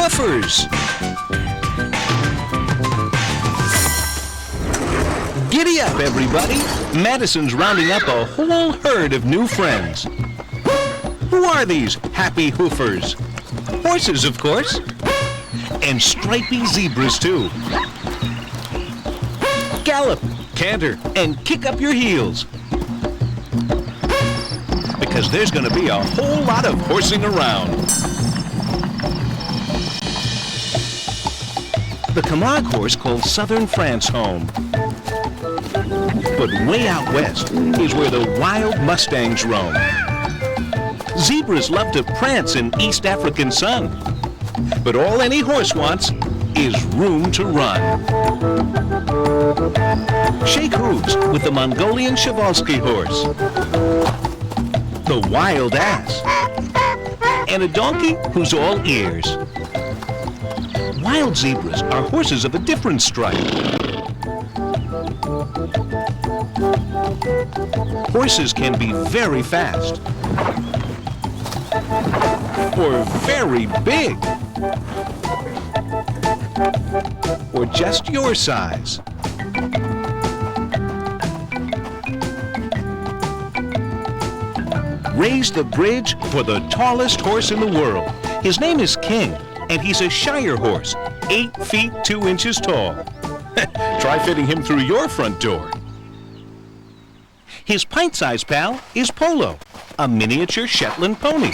Hoofers! Giddy up, everybody! Madison's rounding up a whole herd of new friends. Who are these happy Hoofers? Horses, of course. And stripy zebras, too. Gallop, canter, and kick up your heels. Because there's going to be a whole lot of horsing around. The Camargue horse calls southern France home. But way out west is where the wild Mustangs roam. Zebras love to prance in East African sun. But all any horse wants is room to run. Shake hooves with the Mongolian Przewalski horse, the wild ass, and a donkey who's all ears. Wild zebras are horses of a different stripe. Horses can be very fast, or very big, or just your size. Raise the bridge for the tallest horse in the world. His name is King, and he's a Shire horse, 8 feet 2 inches tall. Try fitting him through your front door. His pint-sized pal is Polo, a miniature Shetland pony.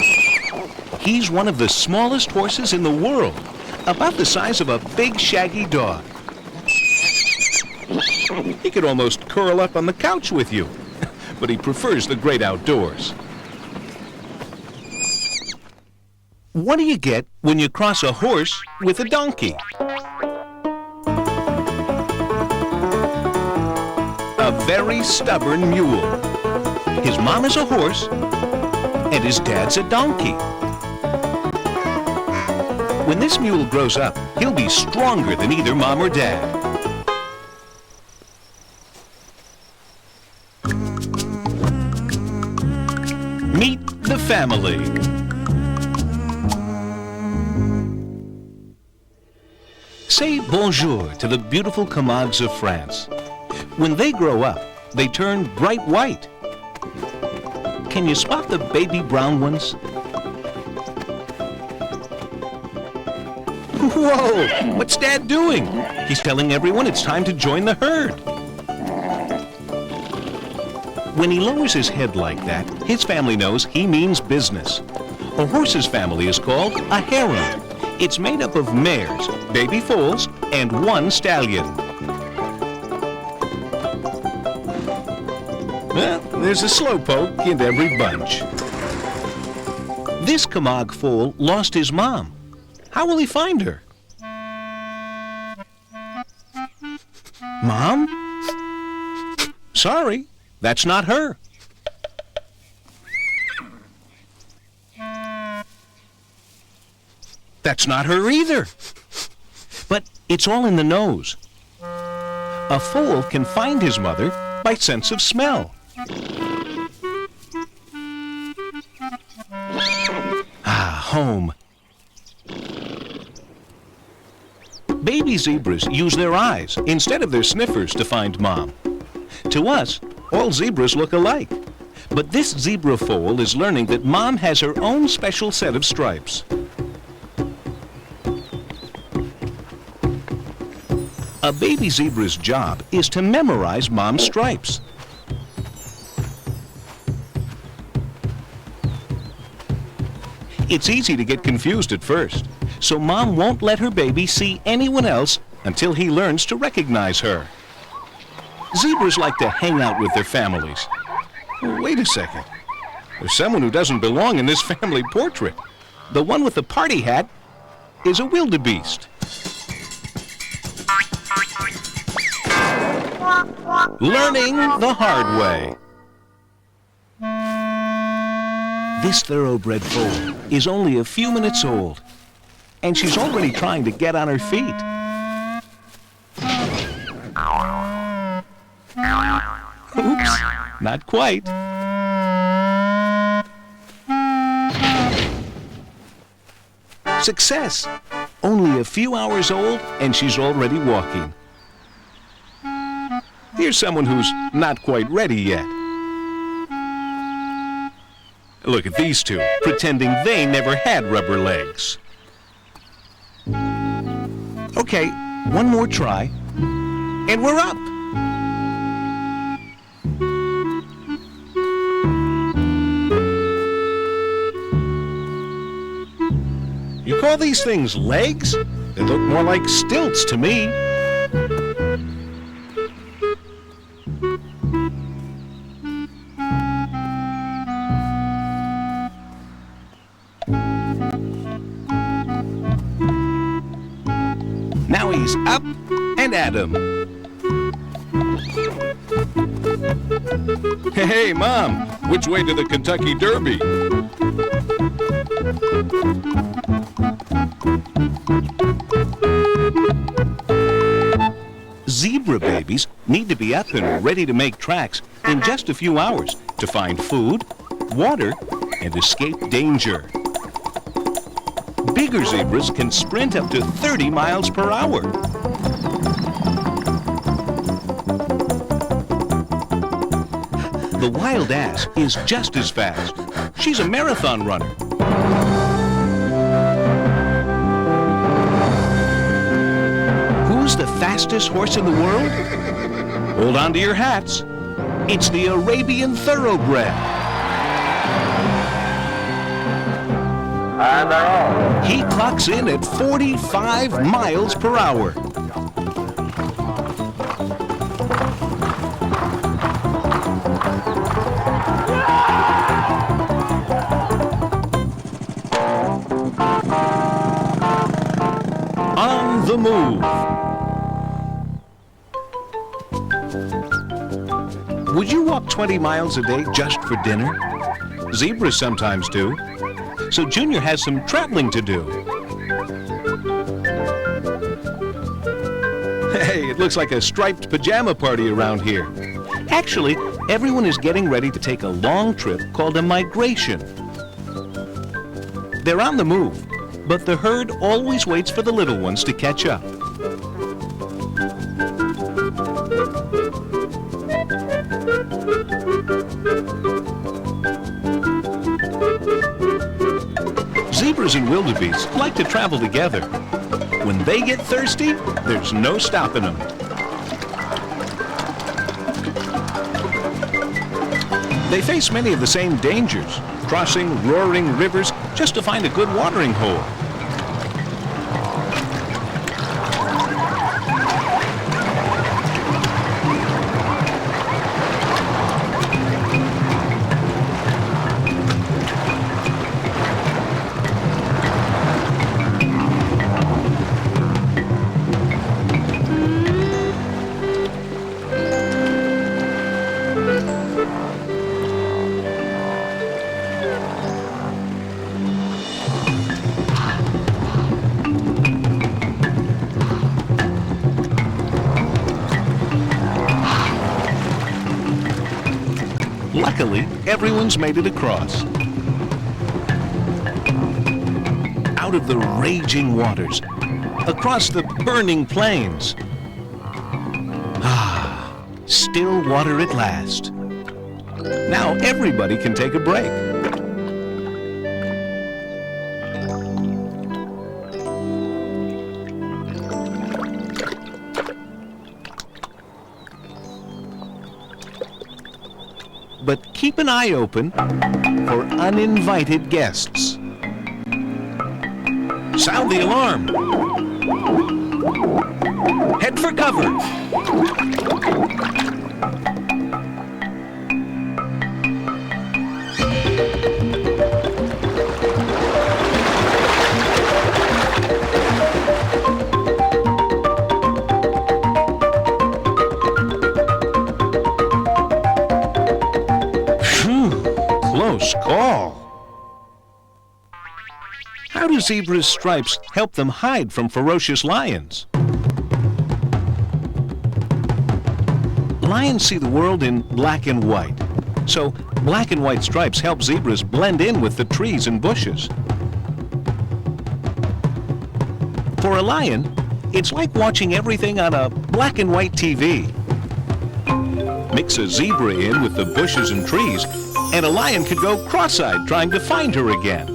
He's one of the smallest horses in the world, about the size of a big shaggy dog. He could almost curl up on the couch with you, but he prefers the great outdoors. What do you get when you cross a horse with a donkey? A very stubborn mule. His mom is a horse, and his dad's a donkey. When this mule grows up, he'll be stronger than either mom or dad. Meet the family. Say bonjour to the beautiful Camargues of France. When they grow up, they turn bright white. Can you spot the baby brown ones? Whoa! What's Dad doing? He's telling everyone it's time to join the herd. When he lowers his head like that, his family knows he means business. A horse's family is called a harem. It's made up of mares, baby foals, and one stallion. Well, there's a slowpoke in every bunch. This Camargue foal lost his mom. How will he find her? Mom? Sorry, that's not her. That's not her either. But it's all in the nose. A foal can find his mother by sense of smell. Ah, home. Baby zebras use their eyes instead of their sniffers to find mom. To us, all zebras look alike. But this zebra foal is learning that mom has her own special set of stripes. A baby zebra's job is to memorize mom's stripes. It's easy to get confused at first, so mom won't let her baby see anyone else until he learns to recognize her. Zebras like to hang out with their families. Wait a second. There's someone who doesn't belong in this family portrait. The one with the party hat is a wildebeest. Learning the hard way. This thoroughbred foal is only a few minutes old, and she's already trying to get on her feet. Oops, not quite. Success! Only a few hours old, and she's already walking. Here's someone who's not quite ready yet. Look at these two, pretending they never had rubber legs. Okay, one more try, and we're up. You call these things legs? They look more like stilts to me. Now he's up and at him. Hey, Mom, which way to the Kentucky Derby? Zebra babies need to be up and ready to make tracks in just a few hours to find food, water, and escape danger. Bigger zebras can sprint up to 30 miles per hour. The wild ass is just as fast. She's a marathon runner. Who's the fastest horse in the world? Hold on to your hats. It's the Arabian Thoroughbred. And they're off. He clocks in at 45 miles per hour. On the move. Would you walk 20 miles a day just for dinner? Zebras sometimes do. So Junior has some traveling to do. Hey, it looks like a striped pajama party around here. Actually, everyone is getting ready to take a long trip called a migration. They're on the move, but the herd always waits for the little ones to catch up. Zebras and wildebeests like to travel together. When they get thirsty, there's no stopping them. They face many of the same dangers, crossing roaring rivers just to find a good watering hole. Luckily, everyone's made it across. Out of the raging waters, across the burning plains. Ah, still water at last. Now everybody can take a break. But keep an eye open for uninvited guests. Sound the alarm. Head for cover. Close call. How do zebras' stripes help them hide from ferocious lions? Lions see the world in black and white. So black and white stripes help zebras blend in with the trees and bushes. For a lion, it's like watching everything on a black and white TV. Mix a zebra in with the bushes and trees, and a lion could go cross-eyed trying to find her again.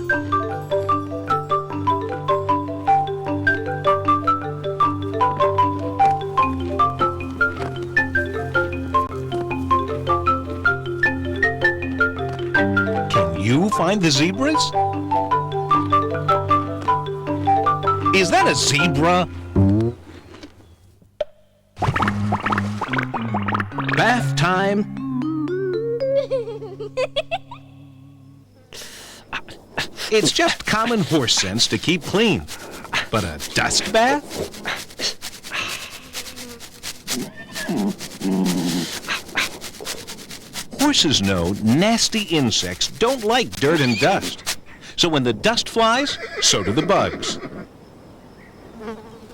Can you find the zebras? Is that a zebra? Bath time. It's just common horse sense to keep clean. But a dust bath? Horses know nasty insects don't like dirt and dust. So when the dust flies, so do the bugs.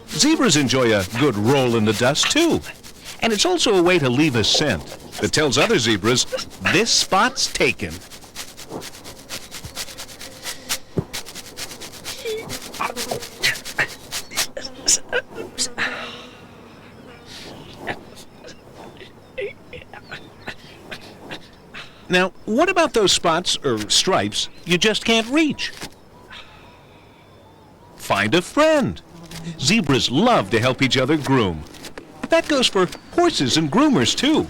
Zebras enjoy a good roll in the dust, too. And it's also a way to leave a scent that tells other zebras, this spot's taken. Now, what about those spots, or stripes, you just can't reach? Find a friend. Zebras love to help each other groom. That goes for horses and groomers, too.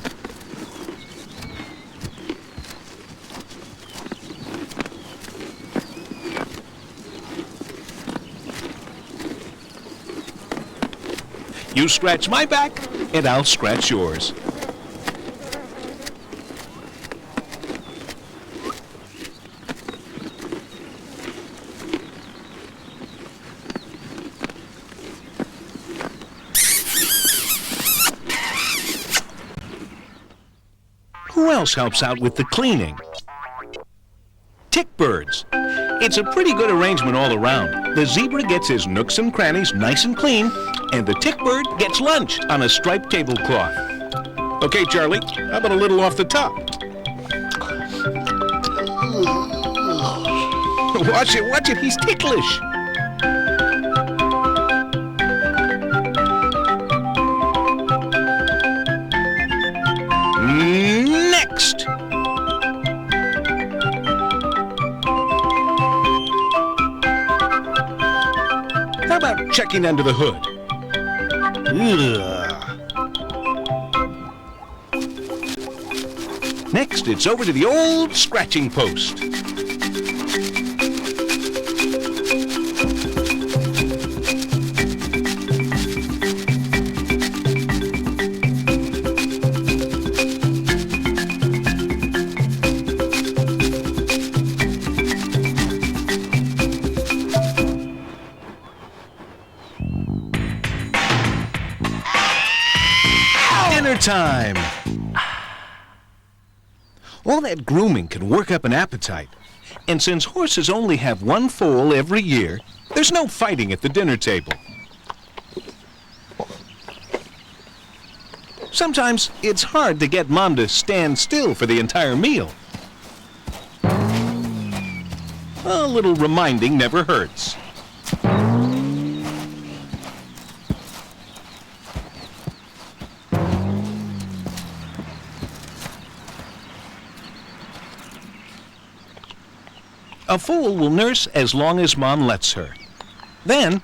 You scratch my back, and I'll scratch yours. Who else helps out with the cleaning? Tick birds. It's a pretty good arrangement all around. The zebra gets his nooks and crannies nice and clean, and the tick bird gets lunch on a striped tablecloth. Okay, Charlie, how about a little off the top? Watch it, he's ticklish. Next! How about checking under the hood? Ugh. Next, it's over to the old scratching post. Dinner time! All that grooming can work up an appetite. And since horses only have one foal every year, there's no fighting at the dinner table. Sometimes it's hard to get Mom to stand still for the entire meal. A little reminding never hurts. A foal will nurse as long as Mom lets her. Then,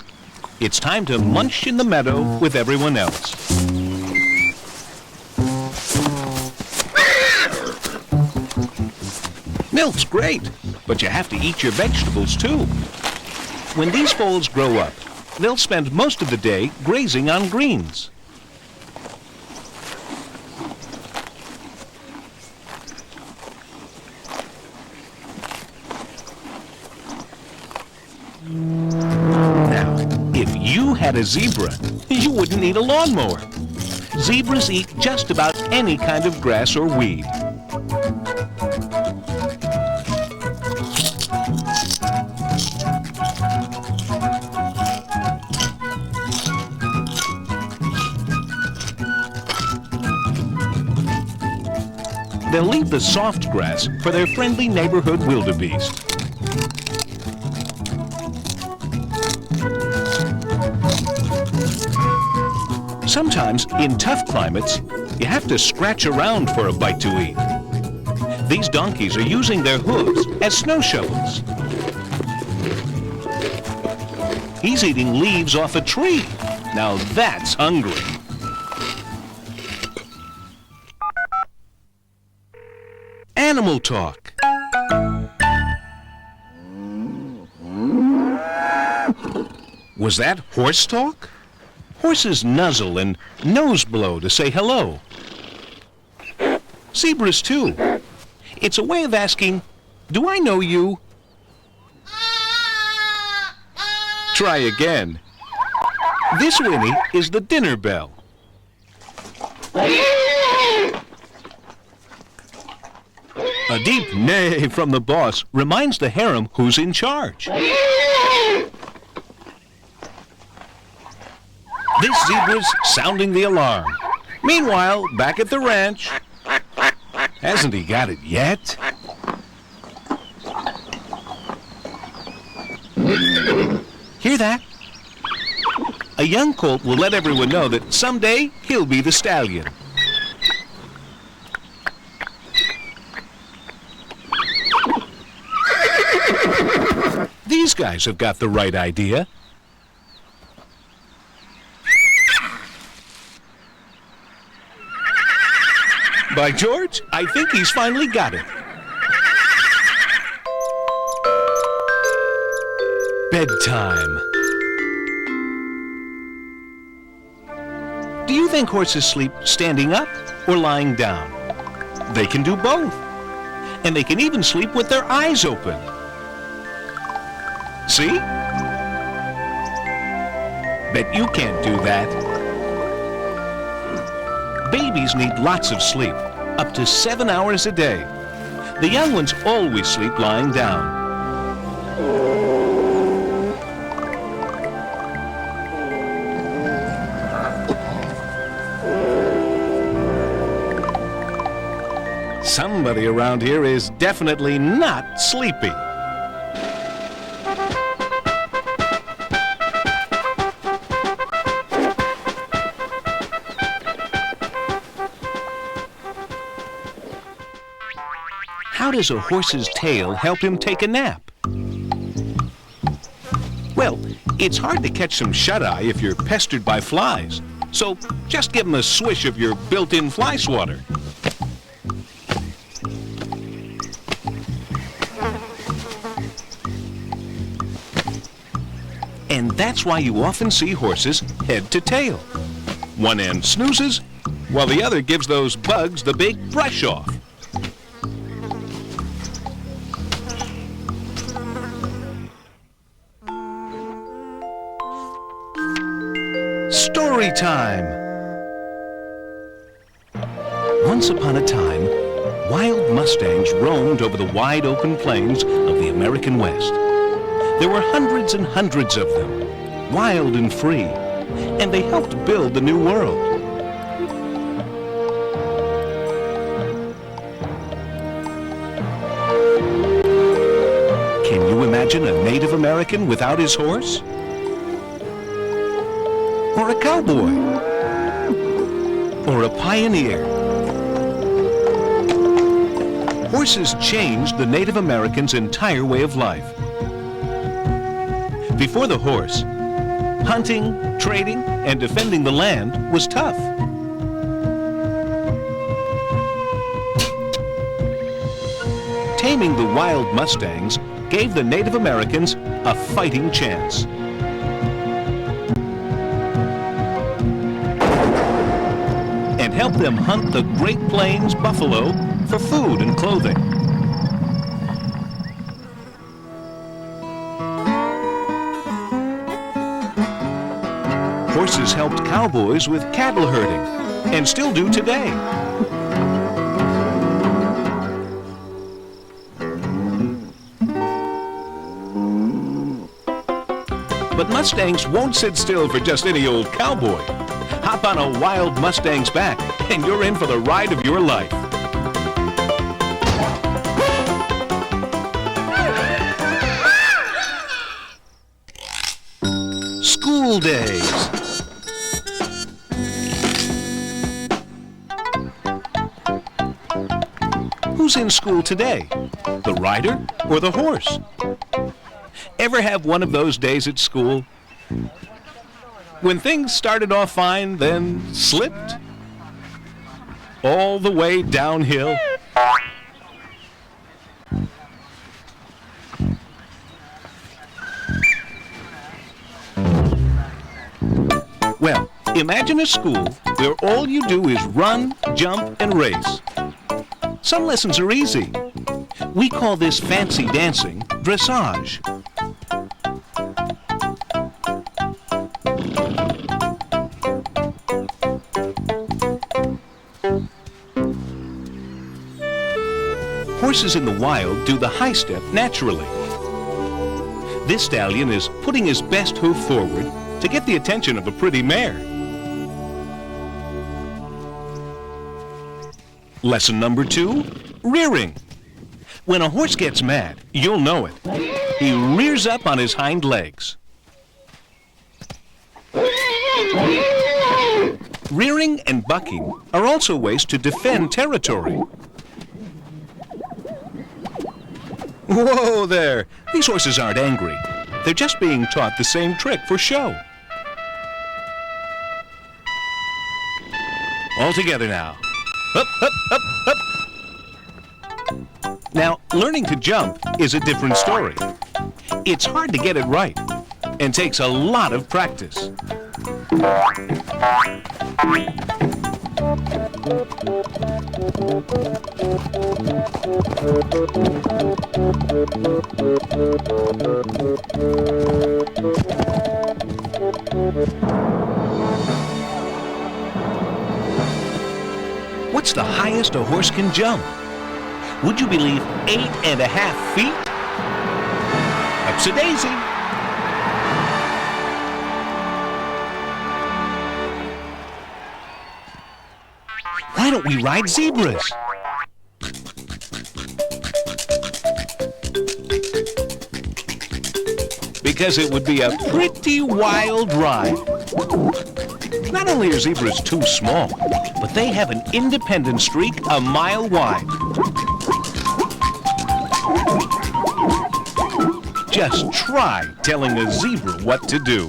it's time to munch in the meadow with everyone else. Milk's great, but you have to eat your vegetables too. When these foals grow up, they'll spend most of the day grazing on greens. Now, if you had a zebra, you wouldn't need a lawnmower. Zebras eat just about any kind of grass or weed. They'll leave the soft grass for their friendly neighborhood wildebeest. Sometimes, in tough climates, you have to scratch around for a bite to eat. These donkeys are using their hooves as snow shovels. He's eating leaves off a tree. Now that's hungry. Animal talk. Was that horse talk? Horses nuzzle and nose blow to say hello. Zebras too. It's a way of asking, do I know you? Try again. This whinny is the dinner bell. A deep neigh from the boss reminds the harem who's in charge. This zebra's sounding the alarm. Meanwhile, back at the ranch, hasn't he got it yet? Hear that? A young colt will let everyone know that someday he'll be the stallion. These guys have got the right idea. By George, I think he's finally got it. Bedtime. Do you think horses sleep standing up or lying down? They can do both. And they can even sleep with their eyes open. See? Bet you can't do that. Babies need lots of sleep, up to 7 hours a day. The young ones always sleep lying down. Somebody around here is definitely not sleepy. How does a horse's tail help him take a nap? Well, it's hard to catch some shut-eye if you're pestered by flies. So just give him a swish of your built-in fly swatter. And that's why you often see horses head to tail. One end snoozes, while the other gives those bugs the big brush off. Story time! Once upon a time, wild mustangs roamed over the wide open plains of the American West. There were hundreds and hundreds of them, wild and free, and they helped build the New World. Can you imagine a Native American without his horse? Or a cowboy? Or a pioneer? Horses changed the Native Americans' entire way of life. Before the horse, hunting, trading, and defending the land was tough. Taming the wild mustangs gave the Native Americans a fighting chance. And helped them hunt the Great Plains buffalo for food and clothing. Horses helped cowboys with cattle herding, and still do today. But Mustangs won't sit still for just any old cowboy. Hop on a wild Mustang's back, and you're in for the ride of your life. School days. Who's in school today? The rider or the horse? Ever have one of those days at school when things started off fine, then slipped all the way downhill? Well, imagine a school where all you do is run, jump, and race. Some lessons are easy. We call this fancy dancing dressage. Horses in the wild do the high step naturally. This stallion is putting his best hoof forward to get the attention of a pretty mare. Lesson number 2, rearing. When a horse gets mad, you'll know it. He rears up on his hind legs. Rearing and bucking are also ways to defend territory. Whoa there! These horses aren't angry. They're just being taught the same trick for show. All together now. Up, up, up, up. Now, learning to jump is a different story. It's hard to get it right and takes a lot of practice. What's the highest a horse can jump? Would you believe 8.5 feet? Ups-a-daisy! Why don't we ride zebras? Because it would be a pretty wild ride. Not only are zebras too small, but they have an independent streak a mile wide. Just try telling a zebra what to do.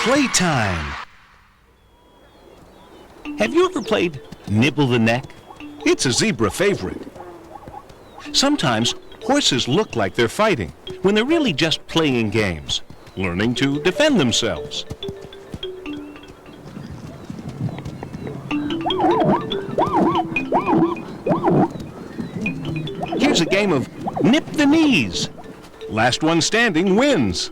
Playtime. Have you ever played Nibble the Neck? It's a zebra favorite. Sometimes horses look like they're fighting when they're really just playing games, learning to defend themselves. Here's a game of nip the knees. Last one standing wins.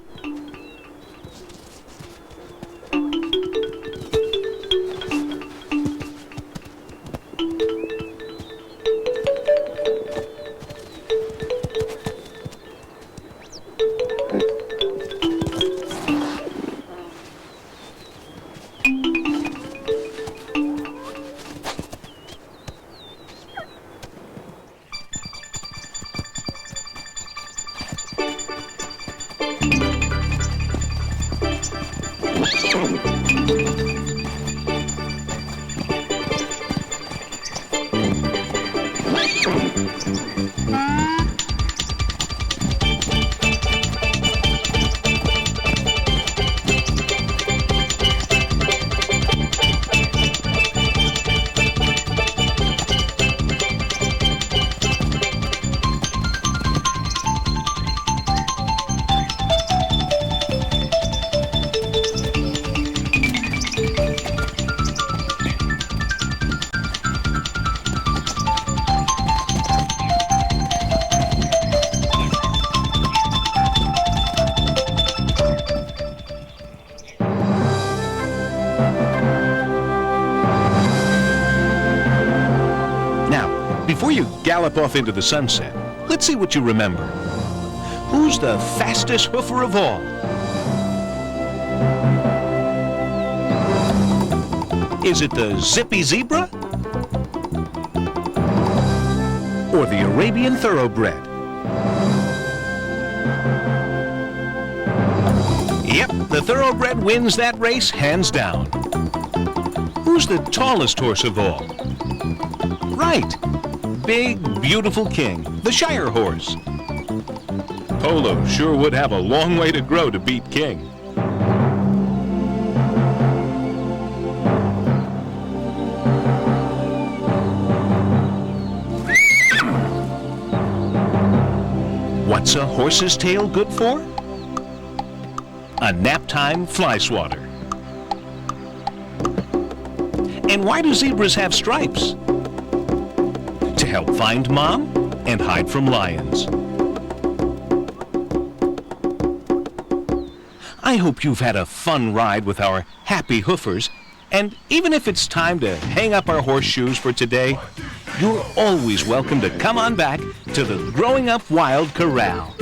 Before you gallop off into the sunset, let's see what you remember. Who's the fastest hoofer of all? Is it the zippy zebra? Or the Arabian thoroughbred? Yep, the thoroughbred wins that race hands down. Who's the tallest horse of all? Right, Big, Beautiful King, the Shire horse. Polo sure would have a long way to grow to beat King. What's a horse's tail good for? A nap-time fly swatter. And why do zebras have stripes? To help find mom and hide from lions. I hope you've had a fun ride with our happy Hoofers, and even if it's time to hang up our horseshoes for today, you're always welcome to come on back to the Growing Up Wild Corral.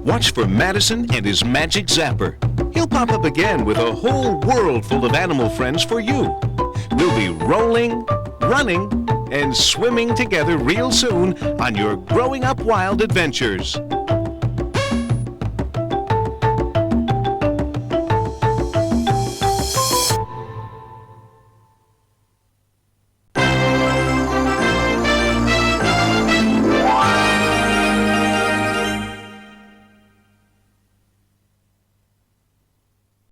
Watch for Madison and his magic zapper. He'll pop up again with a whole world full of animal friends for you. We'll be rolling, running, and swimming together real soon on your Growing Up Wild adventures.